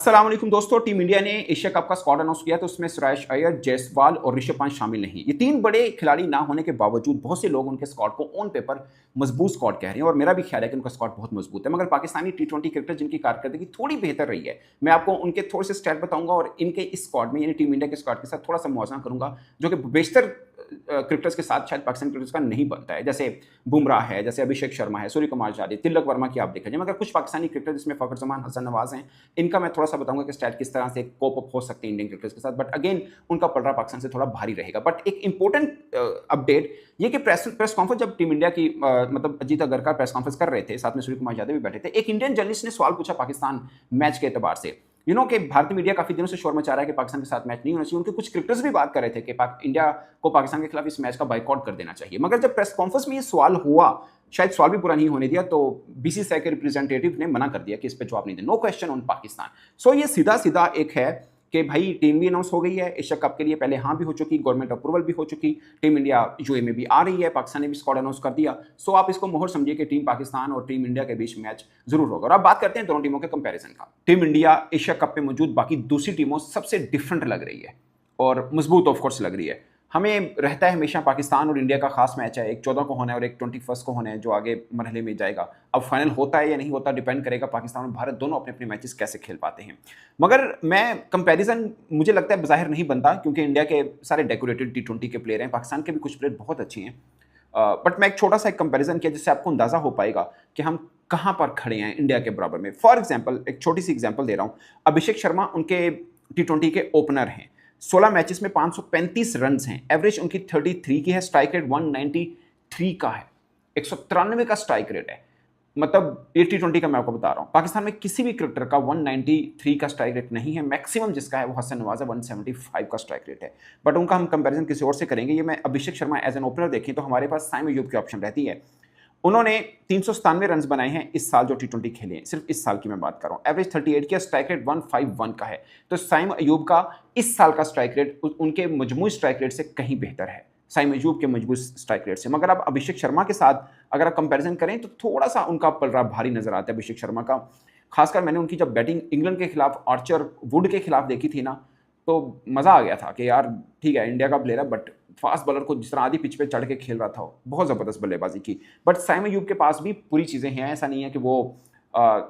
अस्सलाम वालेकुम दोस्तों। टीम इंडिया ने एशिया कप का स्क्वाड अनाउंस किया तो उसमें श्रेयस अय्यर, जायसवाल और ऋषभ पंत शामिल नहीं। ये तीन बड़े खिलाड़ी ना होने के बावजूद बहुत से लोग उनके स्क्वाड को ऑन पेपर मजबूत स्क्वाड कह रहे हैं और मेरा भी ख्याल है कि उनका स्क्वाड बहुत मजबूत है। मगर पाकिस्तानी टी20 क्रिकेटर जिनकी कारकर्दगी थोड़ी बेहतर रही है, मैं आपको उनके थोड़े से स्टैट बताऊंगा और इनके इस स्क्वाड में यानी टीम इंडिया के स्क्वाड के साथ थोड़ा सा मुआवजा करूंगा जो कि बेशतर क्रिकेटर्स के साथ शायद पाकिस्तान क्रिकेटर्स का नहीं बनता है। जैसे बुमराह है, जैसे अभिषेक शर्मा है, सूर्य कुमार यादव, तिलक वर्मा की आप देखा जाए। मगर कुछ पाकिस्तानी क्रिकेटर जिसमें फखर जमान, हसन नवाज हैं, इनका मैं थोड़ा सा बताऊंगा कि स्टैट किस तरह से कोप अप हो सकते हैं इंडियन क्रिकेटर्स के साथ। बट अगेन उनका पलड़ा पाकिस्तान से थोड़ा भारी रहेगा। बट एक इंपॉर्टेंट अपडेट ये कि प्रेस कॉन्फ्रेंस जब टीम इंडिया की मतलब अजीत अगरकर प्रेस कॉन्फ्रेंस कर रहे थे, साथ में सूर्य कुमार यादव भी बैठे थे, एक इंडियन जर्नलिस्ट ने सवाल पूछा पाकिस्तान मैच के एतबार से। कि भारतीय मीडिया काफी दिनों से शोर मचा रहा है कि पाकिस्तान के साथ मैच नहीं होना चाहिए। उनके कुछ क्रिकेटर्स भी बात कर रहे थे कि इंडिया को पाकिस्तान के खिलाफ इस मैच का बाइकआउट कर देना चाहिए। मगर जब प्रेस कॉन्फ्रेंस में ये सवाल हुआ, शायद सवाल भी पूरा नहीं होने दिया, तो बीसीसीआई के रिप्रेजेंटेटिव ने मना कर दिया कि इस पर जवाब नहीं दे, नो क्वेश्चन ऑन पाकिस्तान। सो ये सीधा सीधा एक है कि भाई टीम भी अनाउंस हो गई है एशिया कप के लिए, पहले हाँ भी हो चुकी, गवर्नमेंट अप्रूवल भी हो चुकी, टीम इंडिया यूए में भी आ रही है, पाकिस्तान ने भी स्क्वाड अनाउंस कर दिया। सो आप इसको मोहर समझिए कि टीम पाकिस्तान और टीम इंडिया के बीच मैच जरूर होगा। और अब बात करते हैं दोनों टीमों के कंपैरिजन का। टीम इंडिया एशिया कप में मौजूद बाकी दूसरी टीमों सबसे डिफरेंट लग रही है और मजबूत ऑफकोर्स लग रही है। हमें रहता है हमेशा पाकिस्तान और इंडिया का खास मैच है, एक 14 को होना है और एक 21 को होना है जो आगे मरहले में जाएगा। अब फाइनल होता है या नहीं होता डिपेंड करेगा पाकिस्तान और भारत दोनों अपने अपने मैचेस कैसे खेल पाते हैं। मगर मैं कंपैरिजन मुझे लगता है बाहर नहीं बनता, क्योंकि इंडिया के सारे डेकोरेटेड टी20 के प्लेयर हैं, पाकिस्तान के भी कुछ प्लेयर बहुत अच्छे हैं। बट मैं एक छोटा सा एक कंपेरिजन किया जिससे आपको अंदाजा हो पाएगा कि हम कहाँ पर खड़े हैं इंडिया के बराबर में। फॉर एग्जाम्पल एक छोटी सी एग्जाम्पल दे रहा हूँ। अभिषेक शर्मा उनके टी20 के ओपनर हैं, 16 मैचेस में 535 रन हैं, एवरेज उनकी 33 की है, स्ट्राइक रेट 193 का है, 193 का स्ट्राइक रेट है। मतलब ये टी20 का मैं आपको बता रहा हूं, पाकिस्तान में किसी भी क्रिकेटर का 193 का स्ट्राइक रेट नहीं है। मैक्सिमम जिसका है वो हसन नवाज है, 175 का स्ट्राइक रेट है। बट उनका हम कंपैरिजन किसी और से करेंगे। ये मैं Abhishek Sharma as an opener देखें तो हमारे पास साइम अयूब की ऑप्शन रहती है। उन्होंने 397 रन बनाए हैं इस साल जो टी20 खेले हैं, सिर्फ इस साल की मैं बात कर रहा हूं। एवरेज 38 की, स्ट्राइक रेट 151 का है। तो साइम अयूब का इस साल का स्ट्राइक रेट उनके मजमूई स्ट्राइक रेट से कहीं बेहतर है, साइम अयूब के मजबूत स्ट्राइक रेट से। मगर आप अभिषेक शर्मा के साथ अगर आप कंपैरिजन करें तो थोड़ा सा उनका पलड़ा भारी नजर आता है अभिषेक शर्मा का। खासकर मैंने उनकी जब बैटिंग इंग्लैंड के खिलाफ आर्चर वुड के खिलाफ देखी थी ना, तो मजा आ गया था कि यार ठीक है इंडिया का प्लेयर है, बट फास्ट बॉलर को जिस तरह आधी पिच पे चढ़ के खेल रहा था, बहुत जबरदस्त बल्लेबाजी की। बट साइम अयूब के पास भी पूरी चीजें हैं, ऐसा नहीं है कि वो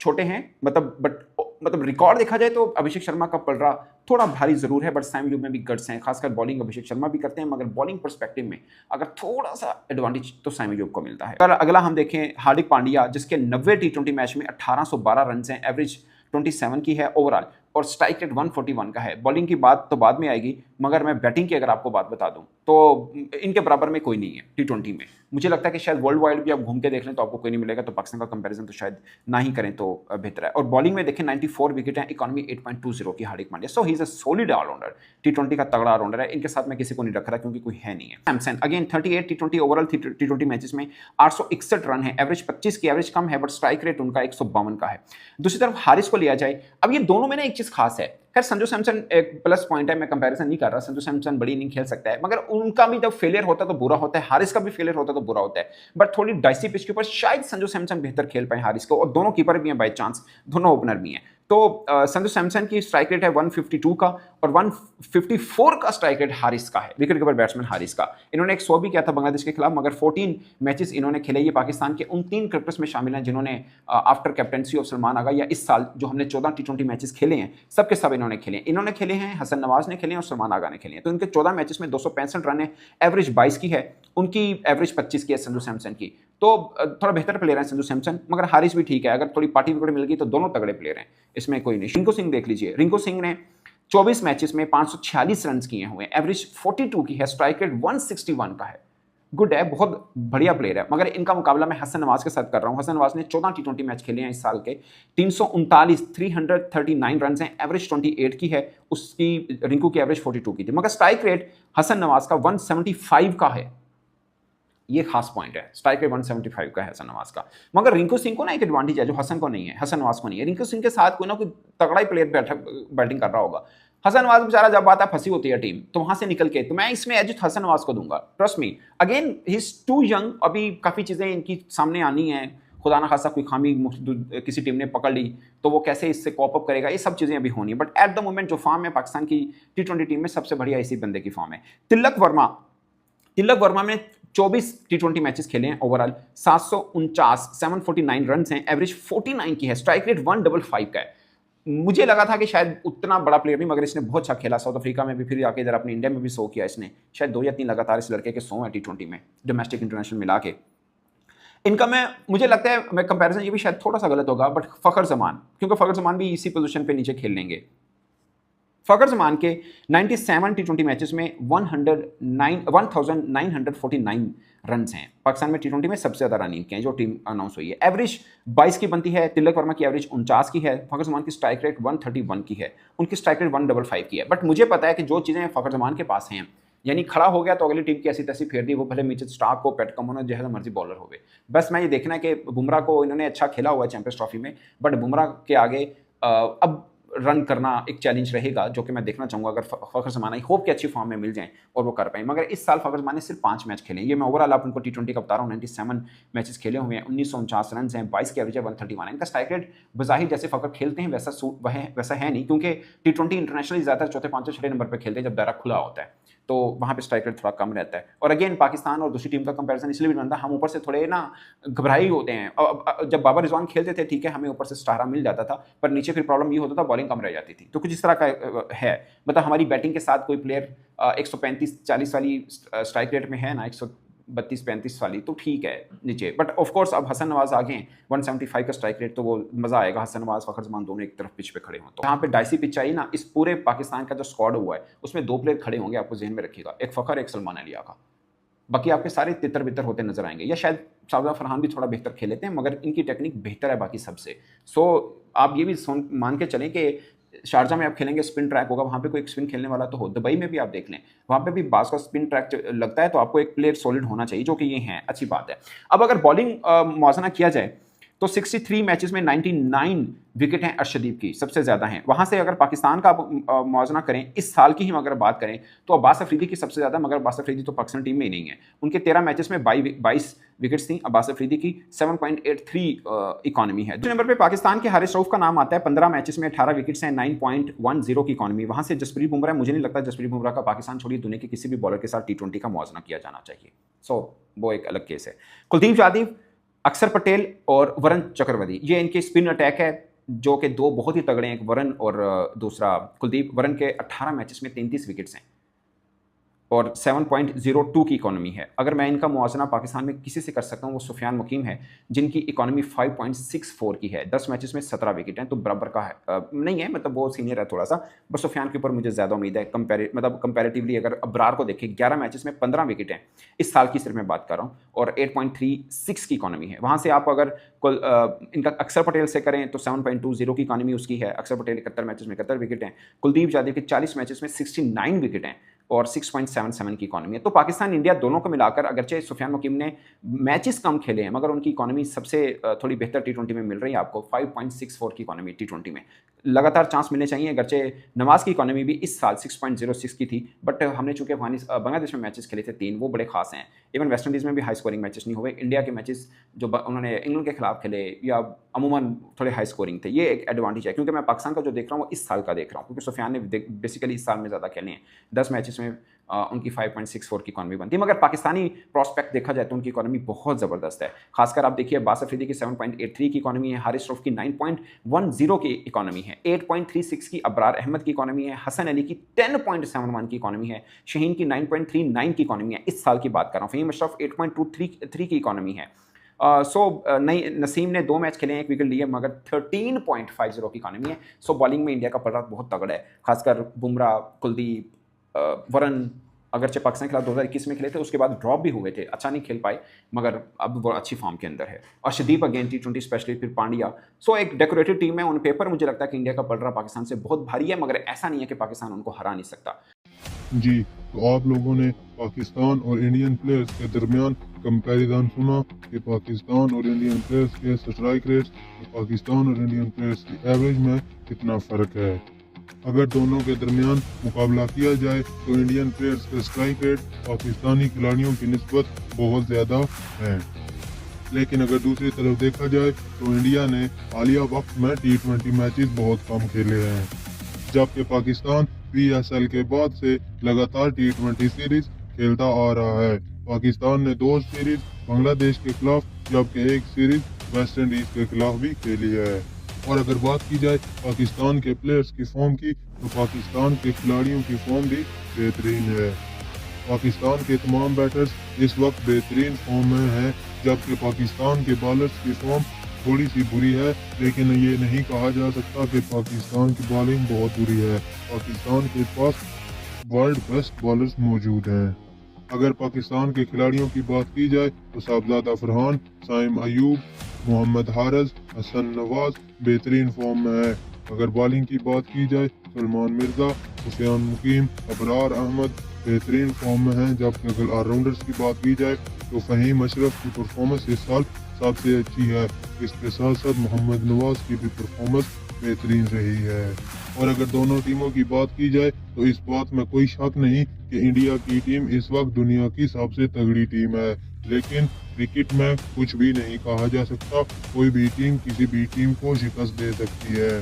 छोटे हैं, मतलब रिकॉर्ड देखा जाए तो अभिषेक शर्मा का पलड़ा थोड़ा भारी जरूर है। बट साइम अयूब में भी गट्स हैं, खासकर बॉलिंग अभिषेक शर्मा भी करते हैं, मगर बॉलिंग पर्सपेक्टिव में अगर थोड़ा सा एडवांटेज तो साइम अयूब को मिलता है। अगला हम देखें हार्दिक पांड्या, जिसके 90 टी20 मैच में 1812 रन हैं, एवरेज 27 की है ओवरऑल और स्ट्राइक रेट 141 का है। बॉलिंग की बात तो बाद में आएगी, मगर मैं बैटिंग की अगर आपको बात बता दूं तो इनके बराबर में कोई नहीं है टी20 में। मुझे लगता है कि शायद वर्ल्ड वाइड भी आप घूम के देख लें तो आपको कोई नहीं मिलेगा, तो पाकिस्तान का कंपैरिजन तो शायद ना ही करें तो बेहतर है। और बॉलिंग में देखें 94 विकेट है, इकॉनमी 8.20 की Hardik Pandya. So he is a solid allrounder, टी20 का तगड़ा ऑलराउंडर है। इनके साथ मैं किसी को नहीं रख रहा क्योंकि कोई है नहीं है। सैमसन अगेन 38 टी20 ओवरऑल टी20 मैचेस में 861 रन है, एवरेज 25 की, एवरेज कम है बट स्ट्राइक रेट उनका 152 का है। दूसरी तरफ हारिस को लिया जाए, अब ये दोनों में ना एक चीज खास है। खैर संजू सैमसन एक प्लस पॉइंट है, मैं कंपैरिजन नहीं कर रहा, संजू सैमसन बड़ी इनिंग खेल सकता है, मगर उनका भी जब फेलियर होता है तो बुरा होता है, हारिस का भी फेलियर होता है तो बुरा होता है। बट थोड़ी डाइसी पिच के ऊपर शायद संजू सैमसन बेहतर खेल पाए हारिस को, और दोनों कीपर भी हैं बाई चांस, दोनों ओपनर भी हैं। तो संजू सैमसन की स्ट्राइक रेट है 152 का और 154 का स्ट्राइक रेट हारिस का है, विकेट कीपर बैट्समैन हारिस का। इन्होंने एक 100 भी किया था बांग्लादेश के खिलाफ, मगर 14 मैचेस इन्होंने खेले। ये पाकिस्तान के उन 3 क्रिकेटर्स में शामिल हैं जिन्होंने आफ्टर कैप्टनसी ऑफ सलमान आगा या इस साल जो हमने 14 टी20 मैचेस खेले हैं, सबके सब इन्होंने खेले हैं, हसन नवाज ने खेले हैं और सलमान आगा ने खेले हैं। तो इनके 14 मैचेस में 265 रन है, एवरेज 22 की है, उनकी एवरेज 25 की है संजू सैमसन की। तो थोड़ा बेहतर प्लेयर है संजू सैमसन, मगर हारिस भी ठीक है। अगर थोड़ी पार्टी विकेट मिल गई तो दोनों तगड़े प्लेयर हैं, इसमें कोई नहीं। रिंकू सिंह देख लीजिए, रिंकू सिंह ने 24 मैचेस में 546 रन किए हुए, एवरेज 42 की है, स्ट्राइक रेट 161 का है। गुड है, बहुत बढ़िया प्लेयर है। मगर इनका मुकाबला मैं हसन नवाज के साथ कर रहा हूं। हसन नवाज ने 14 टी20 मैच खेले हैं इस साल के, 339 रन हैं, एवरेज 28 की है, उसकी रिंकू की एवरेज 42 की थी। मगर स्ट्राइक रेट हसन नवाज का 175 का है, ये खास पॉइंट है, स्ट्राइक रेट 175 का है हसन नवाज का। मगर रिंकू सिंह को ना एक एडवांटेज है जो हसन को नहीं है, हसन नवाज को नहीं है। रिंकू सिंह के साथ कोई ना कोई तगड़ा ही प्लेयर बैटिंग कर रहा होगा। हसन नवाज बेचारा जब आता है फंसी होती है टीम, तो वहां से निकल के, तो मैं इसमें एज हसन नवाज को दूंगा, trust me. Again he is too young, अभी काफी चीजें इनकी सामने आनी है, खुदा ना खासा कोई खामी किसी टीम ने पकड़ ली तो वो कैसे इससे कॉप अप करेगा, ये सब चीज़ें अभी होनी है। बट एट द मोमेंट जो फॉर्म है पाकिस्तान की T20 टीम में सबसे बढ़िया इसी बंदे की फॉर्म है। तिलक वर्मा ने 24 T20 मैचेस खेले हैं ओवरऑल, 749 रन हैं, एवरेज 49 की है, स्ट्राइक रेट 155 का है। मुझे लगा था कि शायद उतना बड़ा प्लेयर नहीं, मगर इसने बहुत अच्छा खेला। साउथ अफ्रीका में भी, फिर आके इधर अपने इंडिया में भी 100 किया इसने। शायद 2 या 3 लगातार इस लड़के के 100 है T20 में, डोमेस्टिक इंटरनेशनल मिला के। इनका मुझे लगता है मैं कंपैरिजन ये भी शायद थोड़ा सा गलत होगा, बट फ़खर ज़मान, क्योंकि फ़खर ज़मान भी इसी पोजीशन पे नीचे खेल लेंगे। फ़खर ज़मान के 97 T20 मैचेस में 1949 रन हैं। पाकिस्तान में T20 में सबसे ज़्यादा रन इनके हैं जो टीम अनाउंस हुई है। एवरेज 22 की बनती है, तिलक वर्मा की एवरेज 49 की है, फ़खर ज़मान की स्ट्राइक रेट 131 की है, उनकी स्ट्राइक रेट 155 की है। बट मुझे पता है कि जो चीज़ें फ़खर ज़मान के पास हैं, यानी खड़ा हो गया तो अगली टीम की ऐसी तैसी फेर दी, वो भले मिचेल स्टार्क को, पैट कमिंस हो, जैसा मर्जी बॉलर हो। बस मैं ये देखना है कि बुमराह को इन्होंने अच्छा खेला हुआ है चैंपियंस ट्रॉफी में, बट बुमराह के आगे अब रन करना एक चैलेंज रहेगा, जो कि मैं देखना चाहूँगा अगर फ़खर ज़मान आई होप कि अच्छी फॉर्म में मिल जाएं और वो कर पाएँ। मगर इस साल फ़खर ज़मान ने सिर्फ 5 मैच खेले, ये मैं ओवरऑल आप उनको T20 का बता रहा हूँ। 97 मैचेस खेले हुए हैं, 1949 रन हैं, 22 की एवरेज है, 131 है। इनका स्ट्राइक रेट बज़ाहिर जैसे फ़खर खेलते हैं वैसा है नहीं, क्योंकि T20 इंटरनेशनल ज़्यादातर चौथे, पाँचवें, छठे नंबर पर खेलते हैं जब दायरा खुला होता है, तो वहाँ पे स्ट्राइक रेट थोड़ा कम रहता है। और अगेन पाकिस्तान और दूसरी टीम का कंपैरिजन इसलिए भी बनता है, हम ऊपर से थोड़े ना घबराई होते हैं। जब बाबर रिजवान खेलते थे ठीक है, हमें ऊपर से सहारा मिल जाता था, पर नीचे फिर प्रॉब्लम ये होता था बॉलिंग कम रह जाती थी। तो कुछ इस तरह का है, मतलब हमारी बैटिंग के साथ कोई प्लेयर 135-40 वाली स्ट्राइक रेट में है ना, 132-35 वाली, तो ठीक है नीचे। बट ऑफ कोर्स अब हसन नवाज आ गए 175 का स्ट्राइक रेट, तो वो मज़ा आएगा, हसन नवाज फ़खर ज़मान दोनों एक तरफ पिच पे खड़े हों। तो यहाँ पे डाइसी पिच आई ना, इस पूरे पाकिस्तान का जो स्क्वाड हुआ है उसमें 2 प्लेयर खड़े होंगे, आपको जहन में रखिएगा, एक फ़खर, एक सलमान अली आगा। बाकी आपके सारे तितर बितर होते नजर आएंगे, या शायद शाहजाद फरहान भी थोड़ा बेहतर खेल लेते हैं, मगर इनकी टेक्निक बेहतर है बाकी सबसे। सो आप ये भी मान के चलें कि शारजा में आप खेलेंगे, स्पिन ट्रैक होगा, वहाँ पे कोई एक स्पिन खेलने वाला तो हो। दुबई में भी आप देख लें, वहाँ पे भी बास का स्पिन ट्रैक लगता है, तो आपको एक प्लेयर सॉलिड होना चाहिए, जो कि ये हैं, अच्छी बात है। अब अगर बॉलिंग मुआवजा किया जाए तो 63 मैचेस में 99 विकेट हैं अर्शदीप की, सबसे ज़्यादा हैं। वहाँ से अगर पाकिस्तान का मुआवजा करें, इस साल की ही अगर बात करें, तो अब्बास अफरीदी की सबसे ज़्यादा, मगर अब्बास अफरीदी तो पाकिस्तान टीम में ही नहीं है। उनके 13 मैचेस में 22 विकेट्स थी अब्बास अफरीदी की, 7.83 इकॉनमी है। दूसरे नंबर पे पाकिस्तान के हारिस रऊफ का नाम आता है, 15 मैचेस में 18 विकेट्स हैं, 9.10 की इकॉनमी। वहाँ से जसप्रीत बुमराह, मुझे नहीं लगता जसप्रीत बुमराह का पाकिस्तान छोड़िए दुनिया के किसी भी बॉलर के साथ T20 का मुआवजा किया जाना चाहिए। सो वो एक अलग केस है। कुलदीप यादव, अक्षर पटेल और वरुण चक्रवर्ती, ये इनके स्पिन अटैक है, जो कि 2 बहुत ही तगड़े हैं, एक वरुण और दूसरा कुलदीप। वरुण के 18 मैचेस में 33 विकेट्स हैं और 7.02 की इकॉनमी है। अगर मैं इनका मुआवजा पाकिस्तान में किसी से कर सकता हूँ, वो सुफियान मुकीम है, जिनकी इकॉनमी 5.64 की है, 10 मैचेस में 17 विकेट हैं, तो बराबर का है नहीं है, मतलब वो सीनियर है थोड़ा सा, बस सुफियान के ऊपर मुझे ज़्यादा उम्मीद है। कंपैरेटिवली अगर अबरार को देखें, 11 मैचेस में 15 विकेट हैं, इस साल की सिर्फ मैं बात कर रहा हूँ, और 8.36 की इकॉनमी है। वहाँ से आप अगर इनका अक्षर पटेल से करें तो 7.20 की इकॉनमी उसकी है। अक्षर पटेल 71 मैचेस में 71 विकेट हैं, कुलदीप यादव के 40 मैचेस में 69 विकेट हैं और 6.77 की इकॉनमी है। तो पाकिस्तान इंडिया दोनों को मिलाकर, अगरचे सुफियान मुकीम ने मैचेस कम खेले हैं, मगर उनकी इकॉनमी सबसे थोड़ी बेहतर T20 में मिल रही है आपको, 5.64 की इकॉनमी T20 में। लगातार चांस मिलने चाहिए, अगरचे नवाज की इकॉनमी भी इस साल 6.06 की थी, बट हमने चूंकि बांग्लादेश में मैचेस खेले थे 3, वो बड़े खास हैं। इवन वेस्ट इंडीज़ में भी हाई स्कोरिंग मैचेस नहीं हुए। इंडिया के मैचेस जो उन्होंने इंग्लैंड के खिलाफ खेले, या अमूमन थोड़े हाई स्कोरिंग थे, ये एक एडवांटेज है, क्योंकि मैं पाकिस्तान का जो देख रहा हूँ वो इस साल का देख रहा हूँ, क्योंकि सुफियान ने बेसिकली इस साल में ज़्यादा खेले हैं। 10 मैचेस में उनकी 5.64 की इकॉनमी बनती है, मगर पाकिस्तानी प्रॉस्पेक्ट देखा जाए तो उनकी इकॉनमी बहुत ज़बरदस्त है। खासकर आप देखिए, अब्बास अफरीदी की 7.83 की इकॉनमी है, हारिस रऊफ की 9.10 की इकॉनमी है, 8.36 की अबरार अहमद की इकॉनमी है, हसन अली की 10.71 की इकॉनमी है, शहीन की 9.39 की इकॉनमी है, इस साल की बात कर रहा हूँ। फ़हीम अशरफ 8.23 की इकॉनमी है। नसीम ने 2 मैच खेले हैं, 1 विकेट लिए, मगर 13.50 की इकॉनमी है। सो बॉलिंग में इंडिया का पलड़ा बहुत तगड़ा है, खासकर बुमराह, कुलदीप, वरुण, अगरचे पाकिस्तान के खिलाफ 2021 में खेले थे, उसके बाद ड्रॉप भी हुए थे, अच्छा नहीं खेल पाए, मगर अब वो अच्छी फॉर्म के अंदर है। अर्शदीप अगेन T20 स्पेशलिस्ट, फिर पांड्या। सो एक डेकोरेटिव टीम है। ऑन पेपर मुझे लगता है कि इंडिया का पलड़ा पाकिस्तान से बहुत भारी है, मगर ऐसा नहीं है कि पाकिस्तान उनको हरा नहीं सकता। जी, तो आप लोगों ने पाकिस्तान और इंडियन प्लेयर्स के दरमियान कंपैरिजन सुना कि पाकिस्तान और इंडियन प्लेयर्स के स्ट्राइक रेट्स और पाकिस्तान और इंडियन प्लेयर्स की एवरेज में कितना फ़र्क है। अगर दोनों के दरमियान मुकाबला किया जाए तो इंडियन प्लेयर्स के स्ट्राइक रेट पाकिस्तानी खिलाड़ियों की निस्बत बहुत ज़्यादा है, लेकिन अगर दूसरी तरफ देखा जाए तो इंडिया ने हालिया वक्त में T20 मैचेस बहुत कम खेले हैं, जबकि पाकिस्तान PSL के बाद से लगातार T20 सीरीज खेलता आ रहा है। पाकिस्तान ने 2 सीरीज बांग्लादेश के खिलाफ जबकि 1 सीरीज वेस्ट इंडीज के खिलाफ भी खेली है। और अगर बात की जाए पाकिस्तान के प्लेयर्स की फॉर्म की तो पाकिस्तान के खिलाड़ियों की फॉर्म भी बेहतरीन है। पाकिस्तान के तमाम बैटर्स इस वक्त बेहतरीन फॉर्म में हैं, जबकि पाकिस्तान के बॉलर्स की फॉर्म थोड़ी सी बुरी है, लेकिन ये नहीं कहा जा सकता कि पाकिस्तान की बॉलिंग बहुत बुरी है। पाकिस्तान के पास वर्ल्ड बेस्ट बॉलर्स मौजूद हैं। अगर पाकिस्तान के खिलाड़ियों की बात की जाए तो साहबजादा फरहान, साइम अयूब, मोहम्मद हारज, हसन नवाज बेहतरीन फॉर्म में है। अगर बॉलिंग की बात की जाए सलमान मिर्जा, हुसैन मुकीम, अबरार अहमद बेहतरीन फॉर्म में हैं, जबकि अगर ऑलराउंडर्स की बात की जाए तो फहीम अशरफ की परफॉर्मेंस इस साल सबसे अच्छी है। इसके साथ साथ मोहम्मद नवाज की भी परफॉर्मेंस बेहतरीन रही है। और अगर दोनों टीमों की बात की जाए तो इस बात में कोई शक नहीं कि इंडिया की टीम इस वक्त दुनिया की सबसे तगड़ी टीम है, लेकिन क्रिकेट में कुछ भी नहीं कहा जा सकता। कोई भी टीम किसी भी टीम को शिकस्त दे सकती है।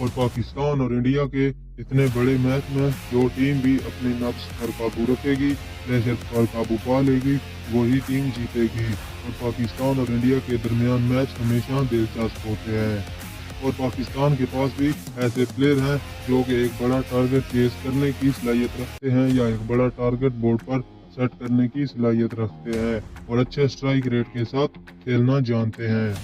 और पाकिस्तान और इंडिया के इतने बड़े मैच में जो टीम भी अपने नफ्स पर काबू रखेगी, प्रेशर पर काबू पा लेगी, वही टीम जीतेगी। और पाकिस्तान और इंडिया के दरमियान मैच हमेशा दिलचस्प होते हैं। और पाकिस्तान के पास भी ऐसे प्लेयर हैं जो कि एक बड़ा टारगेट चेस करने की सलाहियत रखते हैं या एक बड़ा टारगेट बोर्ड पर सेट करने की सलाहियत रखते हैं और अच्छे स्ट्राइक रेट के साथ खेलना जानते हैं।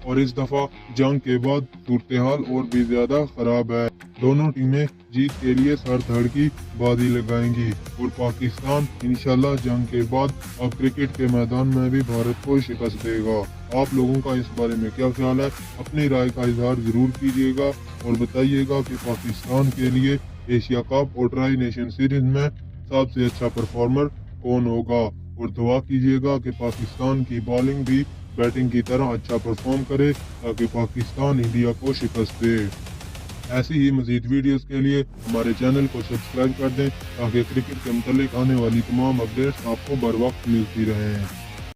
और इस दफा जंग के बाद सूरत हाल और भी ज्यादा खराब है। दोनों टीमें जीत के लिए सर धड़ की बाजी लगाएंगी और पाकिस्तान इंशाल्लाह जंग के बाद अब क्रिकेट के मैदान में भी भारत को शिकस्त देगा। आप लोगों का इस बारे में क्या ख्याल है? अपनी राय का इजहार जरूर कीजिएगा और बताइएगा कि पाकिस्तान के लिए एशिया कप और ट्राई नेशन सीरीज में सबसे अच्छा परफॉर्मर कौन होगा। और दुआ कीजिएगा कि पाकिस्तान की बॉलिंग भी बैटिंग की तरह अच्छा परफॉर्म करे ताकि पाकिस्तान इंडिया को शिकस्त दे। ऐसी ही मजीद वीडियोस के लिए हमारे चैनल को सब्सक्राइब कर दें ताकि क्रिकेट के मुतालिक आने वाली तमाम अपडेट्स आपको बर वक्त मिलती रहें।